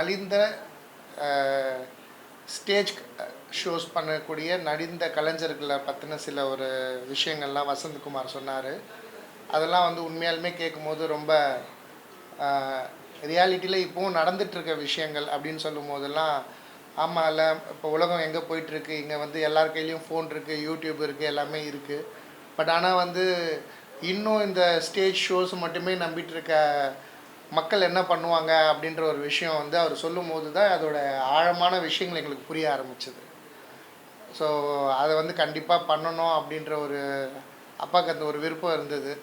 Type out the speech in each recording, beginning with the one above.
நலிந்த stage shows பண்ணக்கூடிய நலிந்த கலைஞர்களை பற்றின சில ஒரு விஷயங்கள்லாம் வசந்தகுமார் சொன்னார். அதெல்லாம் வந்து உண்மையாலுமே கேட்கும்போது ரொம்ப ரியாலிட்டியில் இப்போவும் நடந்துகிட்ருக்க விஷயங்கள் அப்படின்னு சொல்லும் போதெல்லாம் ஆமாம் இல்லை, இப்போ உலகம் எங்கே போயிட்டுருக்கு, இங்கே வந்து எல்லார் கையிலையும் ஃபோன் இருக்குது, யூடியூப் இருக்குது, எல்லாமே இருக்குது. பட் ஆனால் வந்து இன்னும் இந்த ஸ்டேஜ் ஷோஸ் மட்டுமே நம்பிட்டு இருக்க மக்கள் என்ன பண்ணுவாங்க அப்படின்ற ஒரு விஷயம் வந்து அவர் சொல்லும் போது தான் அதோட ஆழமான விஷயங்கள் எங்களுக்கு புரிய ஆரம்பிச்சது. ஸோ அதை வந்து கண்டிப்பாக பண்ணணும் அப்படின்ற ஒரு அப்பாவுக்கு அந்த ஒரு விருப்பம் இருந்தது.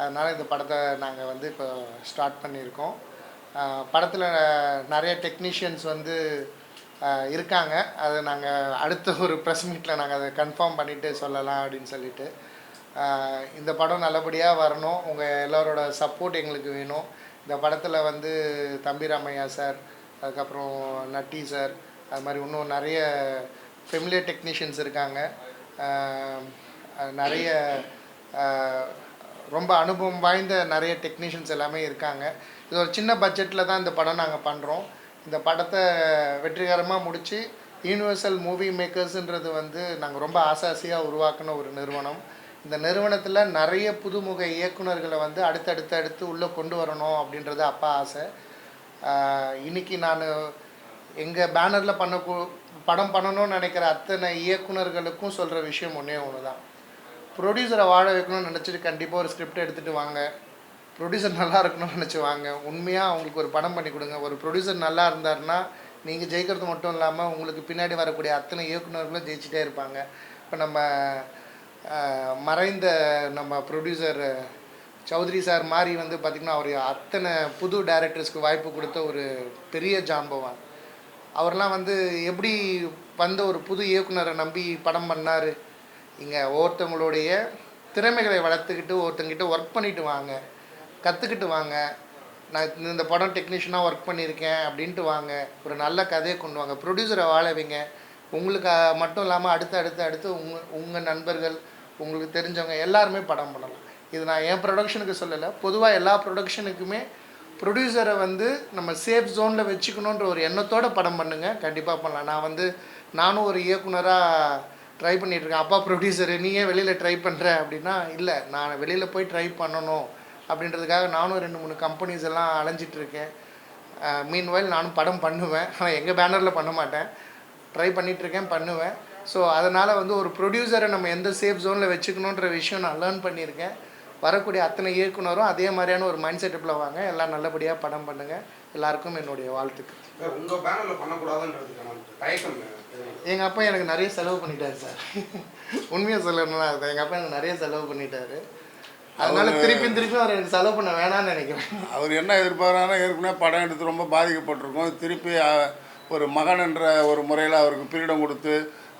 அதனால் இந்த படத்தை நாங்கள் வந்து இப்போ ஸ்டார்ட் பண்ணியிருக்கோம். படத்தில் நிறைய டெக்னீஷியன்ஸ் வந்து இருக்காங்க. அதை நாங்கள் அடுத்த ஒரு ப்ரெஸ் மீட்டில் நாங்கள் அதை கன்ஃபார்ம் பண்ணிவிட்டு சொல்லலாம் அப்படின்னு சொல்லிட்டு. இந்த படம் நல்லபடியாக வரணும். உங்கள் எல்லோரோட சப்போர்ட் எங்களுக்கு வேணும். இந்த படத்தில் வந்து தம்பி ராமையா சார், அதுக்கப்புறம் நட்டி சார், அது மாதிரி இன்னும் நிறைய ஃபெமிலியர் டெக்னீஷியன்ஸ் இருக்காங்க. நிறைய ரொம்ப அனுபவம் வாய்ந்த நிறைய டெக்னீஷியன்ஸ் எல்லாமே இருக்காங்க. இது ஒரு சின்ன பட்ஜெட்டில் தான் இந்த படம் நாங்கள் பண்ணுறோம். இந்த படத்தை வெற்றிகரமாக முடித்து யூனிவர்சல் மூவி மேக்கர்ஸுன்றது வந்து நாங்கள் ரொம்ப ஆசையாக உருவாக்கின ஒரு நிறுவனம். இந்த நிறுவனத்தில் நிறைய புதுமுக இயக்குநர்களை வந்து அடுத்து உள்ளே கொண்டு வரணும் அப்படின்றது அப்பா ஆசை. இன்றைக்கி நான் எங்கள் பேனரில் படம் பண்ணணும்னு நினைக்கிற அத்தனை இயக்குநர்களுக்கும் சொல்கிற விஷயம் ஒன்றே தான். ப்ரொடியூசரை வாழ வைக்கணும்னு நினச்சிட்டு கண்டிப்பாக ஒரு ஸ்கிரிப்ட் எடுத்துகிட்டு வாங்க. ப்ரொடியூசர் நல்லா இருக்கணும்னு நினச்சி வாங்க. உண்மையாக அவங்களுக்கு ஒரு படம் பண்ணி கொடுங்க. ஒரு ப்ரொடியூசர் நல்லா இருந்தாருன்னா நீங்கள் ஜெயிக்கிறது மட்டும் இல்லாமல் உங்களுக்கு பின்னாடி வரக்கூடிய அத்தனை இயக்குநர்களும் ஜெயிச்சிட்டே இருப்பாங்க. இப்போ நம்ம மறைந்த நம்ம ப்ரொடியூசர் சௌத்ரி சார் மாதிரி வந்து பார்த்திங்கன்னா அவர் அத்தனை புது டைரக்டர்ஸ்க்கு வாய்ப்பு கொடுத்த ஒரு பெரிய ஜாம்பவான். அவர்லாம் வந்து எப்படி வந்த ஒரு புது இயக்குனரை நம்பி படம் பண்ணார். இங்கே ஒவ்வொருத்தவங்களுடைய திறமைகளை வளர்த்துக்கிட்டு ஒருத்தங்கிட்ட ஒர்க் பண்ணிவிட்டு வாங்க, கற்றுக்கிட்டு வாங்க. நான் இந்த படம் டெக்னீஷியனாக ஒர்க் பண்ணியிருக்கேன் அப்படின்ட்டு வாங்க. ஒரு நல்ல கதையை கொண்டு வாங்க. ப்ரொடியூசரை வாழ வைங்க. உங்களுக்கு மட்டும் இல்லாமல் அடுத்து உங்கள் நண்பர்கள், உங்களுக்கு தெரிஞ்சவங்க எல்லாருமே படம் பண்ணலாம். இது நான் என் ப்ரொடக்ஷனுக்கு சொல்லலை, பொதுவாக எல்லா ப்ரொடக்ஷனுக்குமே ப்ரொடியூசரை வந்து நம்ம சேஃப் ஜோனில் வச்சுக்கணுன்ற ஒரு எண்ணத்தோடு படம் பண்ணுங்கள். கண்டிப்பாக பண்ணலாம். நானும் ஒரு இயக்குனராக ட்ரை பண்ணிகிட்ருக்கேன். அப்பா ப்ரொடியூசரு நீ ஏன் வெளியில் ட்ரை பண்ணுற அப்படின்னா, இல்லை நான் வெளியில் போய் ட்ரை பண்ணணும் அப்படின்றதுக்காக நானும் 2-3 கம்பெனிஸ் எல்லாம் அலைஞ்சிட்ருக்கேன். மீன்வைல் நானும் படம் பண்ணுவேன். ஆனால் எங்கள் பேனரில் பண்ண மாட்டேன். ட்ரை பண்ணிகிட்ருக்கேன், பண்ணுவேன். ஸோ அதனால் வந்து ஒரு ப்ரொடியூசரை நம்ம எந்த சேஃப் ஜோனில் வச்சுக்கணுன்ற விஷயம் நான் லேர்ன் பண்ணியிருக்கேன். வரக்கூடிய அத்தனை இயக்குனரும் அதே மாதிரியான ஒரு மைண்ட் செட்டப்பில் வாங்க. எல்லாம் நல்லபடியாக படம் பண்ணுங்கள். எல்லாருக்கும் என்னுடைய வாழ்த்துக்கள். உங்கள் பேனரில் பண்ணக்கூடாதுன்றதுக்கான தயக்கம்? எங்கள் அப்பா எனக்கு நிறைய செலவு பண்ணிட்டார் சார். உண்மையாக சொல்லணும்னா அது எங்கள் அப்பா எனக்கு நிறைய செலவு பண்ணிட்டார். அதனால திருப்பி அவர் எனக்கு செலவு பண்ண வேணான்னு நினைக்கிறேன். அவர் என்ன எதிர்பார்க்குறாங்கன்னா, ஏற்கனவே படம் எடுத்து ரொம்ப பாதிக்கப்பட்டிருக்கும். திருப்பி ஒரு மகன் என்ற ஒரு முறையில் அவருக்கு பீரிடம் கொடுத்து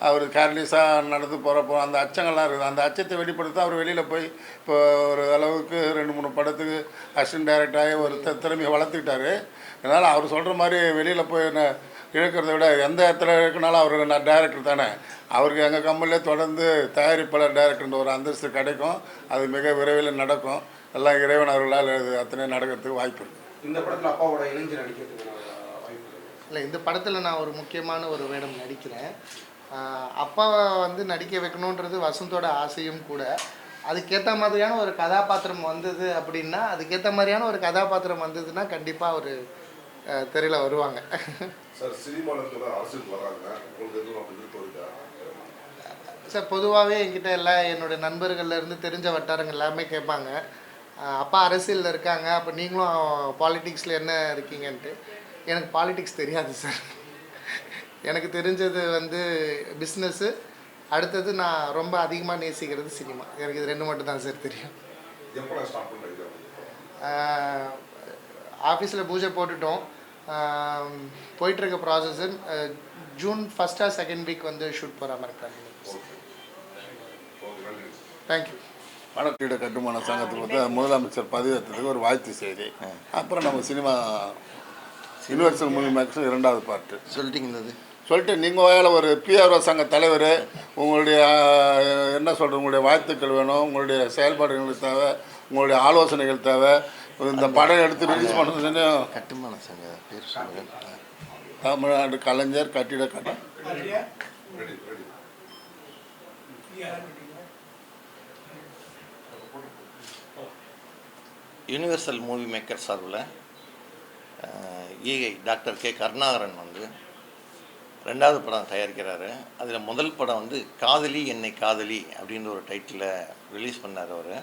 அவர் கேர்லெஸ்ஸாக நடந்து போகிறப்போ அந்த அச்சங்கள்லாம் இருக்குது. அந்த அச்சத்தை வெளிப்படுத்த அவர் வெளியில் போய் இப்போ ஒரு அளவுக்கு 2-3 படத்துக்கு அசிஸ்டன்ட் டைரக்டராகி ஒரு திறமையை வளர்த்துக்கிட்டாரு. அதனால் அவர் சொல்கிற மாதிரி வெளியில் போய் இழக்கிறத விட எந்த இடத்துல இருக்குனாலும் அவர் நான் டைரக்டர் தானே, அவருக்கு எங்கள் கம்பெனிலே தொடர்ந்து தயாரிப்பாளர் டைரக்டர்ன்ற ஒரு அந்தஸ்து கிடைக்கும். அது மிக விரைவில் நடக்கும். எல்லாம் இறைவன் அவர்களால் அது அத்தனை நடக்கிறதுக்கு வாய்ப்பு இருக்குது. இந்த படத்தில் அப்பாவோட இணைஞ்சு நடிக்கிறதுக்கு வாய்ப்பு இல்லை, இந்த படத்தில் நான் ஒரு முக்கியமான ஒரு வேடம் நடிக்கிறேன். அப்பாவை வந்து நடிக்க வைக்கணுன்றது வசந்தோட ஆசையும் கூட. அதுக்கேற்ற மாதிரியான ஒரு கதாபாத்திரம் வந்தது அப்படின்னா, அதுக்கேற்ற மாதிரியான ஒரு கதாபாத்திரம் வந்ததுன்னா கண்டிப்பாக ஒரு தெரியல வருவாங்க. சார் பொதுவாகவே என்கிட்ட எல்லாம் என்னோடய நண்பர்கள்லேருந்து தெரிஞ்ச வட்டாரங்கள் எல்லாமே கேட்பாங்க, அப்பா அரசியலில் இருக்காங்க, அப்போ நீங்களும் பாலிட்டிக்ஸில் என்ன இருக்கீங்கன்ட்டு. எனக்கு பாலிட்டிக்ஸ் தெரியாது சார். எனக்கு தெரிஞ்சது வந்து பிஸ்னஸ்ஸு, அடுத்தது நான் ரொம்ப அதிகமாக நேசிக்கிறது சினிமா. எனக்கு இது 2 மட்டும் தான் சார் தெரியும். ஆஃபீஸில் பூஜை போட்டுட்டோம். போயிட்டுருக்க process June 1st or 2nd week வந்து ஷூட் போகிற மாதிரி பிளான். தேங்க்யூ. வனக்கீட கட்டுமான சங்கத்துக்கு வந்து முதலமைச்சர் பதவியேற்றத்துக்கு ஒரு வாழ்த்து செய்தி. அப்புறம் நம்ம சினிமா யூனிவர்சல் மூவி மேக்ஸ் 2வது பார்ட்டு சொல்லிட்டீங்களது சொல்லிட்டு நீங்கள் வாயில் ஒரு பிஆர்ஓ சங்க தலைவர், உங்களுடைய என்ன சொல்கிறது, உங்களுடைய வாழ்த்துக்கள் வேணும், உங்களுடைய செயல்பாடுகள் தேவை, உங்களுடைய ஆலோசனைகள் தேவை. இந்த படம் எடுத்து ரிலீஸ் பண்ணுறதுன்னு கட்டுமான சங்க பேர் சொல்லுங்கள். தமிழ்நாடு கலைஞர் கட்டிடக்கலை யூனிவர்சல் மூவி மேக்கர் சார்பில் ஈகை டாக்டர் கே கருணாகரன் வந்து 2வது படம் தயாரிக்கிறாரு. அதில் முதல் படம் வந்து காதலி என்னை காதலி அப்படின்ற ஒரு டைட்டில் ரிலீஸ் பண்ணார். அவர்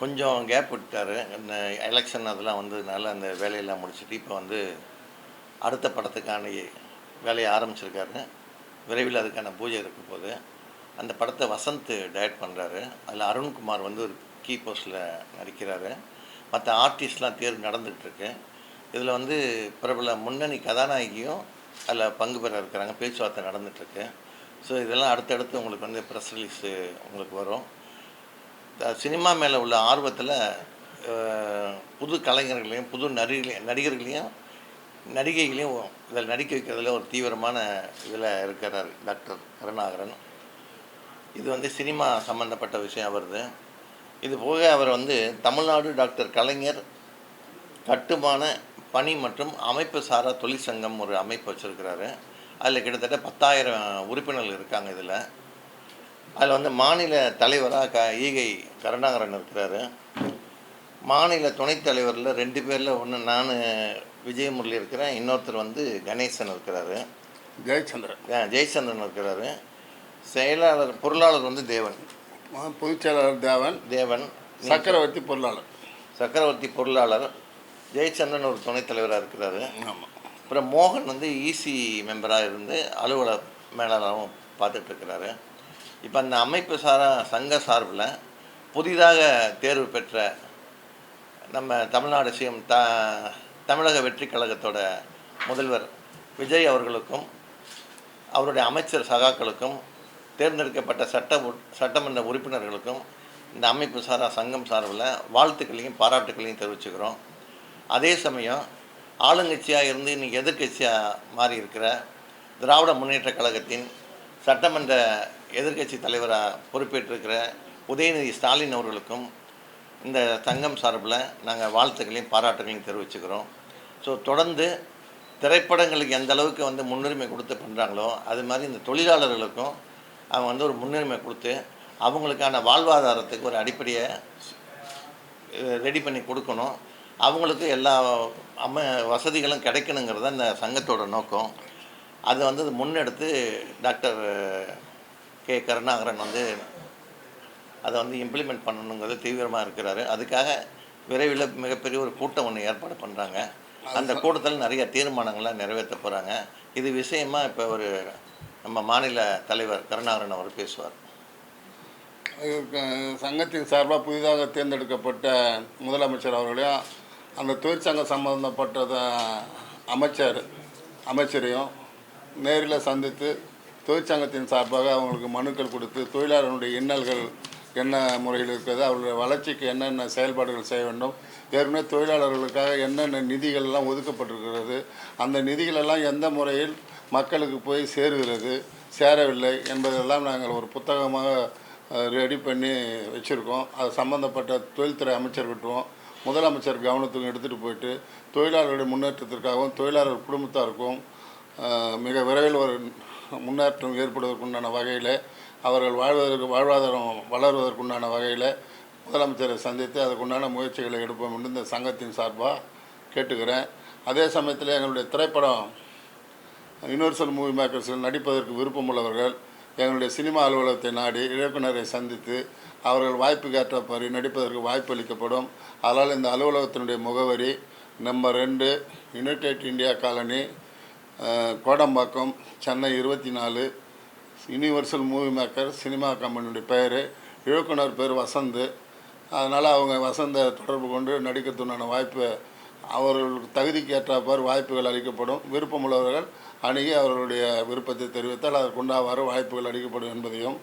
கொஞ்சம் கேப் விட்டார், இந்த எலெக்ஷன் அதெல்லாம் வந்ததுனால அந்த வேலையெல்லாம் முடிச்சுட்டு இப்போ வந்து அடுத்த படத்துக்கான வேலையை ஆரம்பிச்சிருக்காரு. விரைவில் அதுக்கான பூஜை இருக்க போது. அந்த படத்தை வசந்த் டைரக்ட் பண்ணுறாரு. அதில் அருண்குமார் வந்து ஒரு கீ போஸ்டில் நடிக்கிறாரு. மற்ற ஆர்டிஸ்ட்லாம் தேர்வு நடந்துகிட்ருக்கு. இதில் வந்து பிரபல முன்னணி கதாநாயகியும் அதில் பங்கு பெற இருக்கிறாங்க. பேச்சுவார்த்தை நடந்துகிட்ருக்கு. ஸோ இதெல்லாம் அடுத்தடுத்து உங்களுக்கு வந்து ப்ரெஸ் ரிலீஸு உங்களுக்கு வரும். சினிமா மேலே உள்ள ஆர்வத்தில் புது கலைஞர்களையும் புது நடிகர்களையும் நடிகைகளையும் இதில் நடிக்க வைக்கிறதுல ஒரு தீவிரமான இதில் இருக்கிறார் டாக்டர் கருணாகரன். இது வந்து சினிமா சம்மந்தப்பட்ட விஷயம் வருது. இது போக அவர் வந்து தமிழ்நாடு டாக்டர் கலைஞர் கட்டுமான பணி மற்றும் அமைப்பு சாரா தொழிற்சங்கம் ஒரு அமைப்பு வச்சுருக்கிறாரு. அதில் கிட்டத்தட்ட 10,000 உறுப்பினர்கள் இருக்காங்க. அதில் வந்து மாநில தலைவராக ஈகை கருணாகரன் இருக்கிறாரு. மாநில துணைத் தலைவரில் 2 பேரில் ஒன்று நான் விஜயமுரளி இருக்கிறேன், இன்னொருத்தர் வந்து கணேசன் இருக்கிறாரு, ஜெயச்சந்திரன் இருக்கிறாரு. பொருளாளர் வந்து தேவன், பொதுச் செயலாளர் தேவன், சக்கரவர்த்தி பொருளாளர், ஜெயச்சந்திரன் ஒரு துணைத் தலைவராக இருக்கிறாரு. ஆமாம். அப்புறம் மோகன் வந்து இசி மெம்பராக இருந்து அலுவலர் மேலாளரும் பார்த்துட்ருக்கிறாரு. இப்போ அந்த அமைப்பு சங்க சார்பில் புதிதாக தேர்வு பெற்ற நம்ம தமிழ்நாடு சிஎம் தமிழக வெற்றி கழகத்தோட முதல்வர் விஜய் அவர்களுக்கும் அவருடைய அமைச்சர் சகாக்களுக்கும் தேர்ந்தெடுக்கப்பட்ட சட்டமன்ற உறுப்பினர்களுக்கும் இந்த அமைப்பு சங்கம் சார்பில் வாழ்த்துக்களையும் பாராட்டுக்களையும் தெரிவிச்சுக்கிறோம். அதே சமயம் ஆளுங்கட்சியாக இருந்து இன்றைக்கி எதிர்கட்சியாக மாறி இருக்கிற திராவிட முன்னேற்ற கழகத்தின் சட்டமன்ற எதிர்க்கட்சி தலைவராக பொறுப்பேற்றிருக்கிற உதயநிதி ஸ்டாலின் அவர்களுக்கும் இந்த சங்கம் சார்பில் நாங்கள் வாழ்த்துக்களையும் பாராட்டுகளையும் தெரிவிச்சுக்கிறோம். ஸோ தொடர்ந்து திரைப்படங்களுக்கு எந்த அளவுக்கு வந்து முன்னுரிமை கொடுத்து பண்ணுறாங்களோ அது மாதிரி இந்த தொழிலாளர்களுக்கும் அவங்க வந்து ஒரு முன்னுரிமை கொடுத்து அவங்களுக்கான வாழ்வாதாரத்துக்கு ஒரு அடிப்படையை ரெடி பண்ணி கொடுக்கணும். அவங்களுக்கு எல்லா வசதிகளும் கிடைக்கணுங்கிறது இந்த சங்கத்தோட நோக்கம். அதை வந்து முன்னெடுத்து டாக்டர் கே கருணாகரன் வந்து அதை வந்து இம்ப்ளிமெண்ட் பண்ணணுங்கிறது தீவிரமாக இருக்கிறாரு. அதுக்காக விரைவில் மிகப்பெரிய ஒரு கூட்டம் ஒன்று ஏற்பாடு பண்ணுறாங்க. அந்த கூட்டத்தில் நிறைய தீர்மானங்கள்லாம் நிறைவேற்ற போகிறாங்க. இது விஷயமாக இப்போ ஒரு நம்ம மாநில தலைவர் கருணாகரன் அவர் பேசுவார். சங்கத்தின் சார்பாக புதிதாக தேர்ந்தெடுக்கப்பட்ட முதலமைச்சர் அவர்களையும் அந்த தொழிற்சங்கம் சம்பந்தப்பட்ட அமைச்சரையும் நேரில் சந்தித்து தொழிற்சங்கத்தின் சார்பாக அவங்களுக்கு மனுக்கள் கொடுத்து தொழிலாளர்களுடைய இன்னல்கள் என்ன முறையில் இருக்கிறது, அவர்களுடைய வளர்ச்சிக்கு என்னென்ன செயல்பாடுகள் செய்ய வேண்டும், ஏற்கனவே தொழிலாளர்களுக்காக என்னென்ன நிதிகள்லாம் ஒதுக்கப்பட்டிருக்கிறது, அந்த நிதிகளெல்லாம் எந்த முறையில் மக்களுக்கு போய் சேரவில்லை என்பதெல்லாம் நாங்கள் ஒரு புத்தகமாக ரெடி பண்ணி வச்சுருக்கோம். அது சம்மந்தப்பட்ட தொழில்துறை அமைச்சர்கிட்டவும் முதலமைச்சர் கவனத்துக்கும் எடுத்துகிட்டு போயிட்டு தொழிலாளர்களுடைய முன்னேற்றத்திற்காகவும் தொழிலாளர் குடும்பத்தாருக்கும் மிக விரைவில் ஒரு முன்னேற்றம் ஏற்படுவதற்குண்டான வகையில் அவர்கள் வாழ்வாதாரம் வளர்வதற்குண்டான வகையில் முதலமைச்சரை சந்தித்து அதுக்குண்டான முயற்சிகளை எடுப்போம் என்று இந்த சங்கத்தின் சார்பாக கேட்டுக்கிறேன். அதே சமயத்தில் எங்களுடைய திரைப்படம் யூனிவர்சல் மூவி மேக்கர்ஸில் நடிப்பதற்கு விருப்பமுள்ளவர்கள் எங்களுடைய சினிமா அலுவலகத்தை நாடி இயக்குநரை சந்தித்து அவர்கள் வாய்ப்புக்கு ஏற்றபடி நடிப்பதற்கு வாய்ப்பு அளிக்கப்படும். அதனால் இந்த அலுவலகத்தினுடைய முகவரி number 2 United India colony, Kodambakkam, Chennai 24. Universal Movie Maker cinema கம்பெனியுடைய பெயர், இயக்குனர் பேர் வசந்த். அதனால் அவங்க வசந்தை தொடர்பு கொண்டு நடிக்கிறதுனான வாய்ப்பு அவர்களுக்கு தகுதிக்கு ஏற்றாப்பார் வாய்ப்புகள் அளிக்கப்படும். விருப்பமுள்ளவர்கள் அணுகி அவர்களுடைய விருப்பத்தை தெரிவித்தால் அதற்குண்டாவாறு வாய்ப்புகள் அளிக்கப்படும் என்பதையும்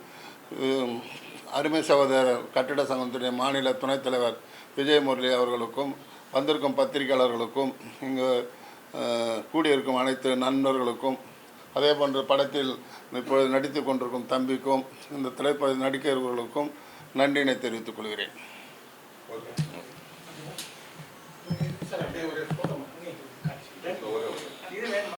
அருமை சகோதரர் கட்டிட சங்கத்துடைய மாநில துணைத் தலைவர் விஜயமுரளி அவர்களுக்கும் வந்திருக்கும் பத்திரிகையாளர்களுக்கும் இங்கு கூடியிருக்கும் அனைத்து நண்பர்களுக்கும் அதே போன்ற படத்தில் இப்பொழுது நடித்து கொண்டிருக்கும் தம்பிக்கும் இந்த திரைப்பட நடிகர்களுக்கும் நன்றியினை தெரிவித்துக் கொள்கிறேன்.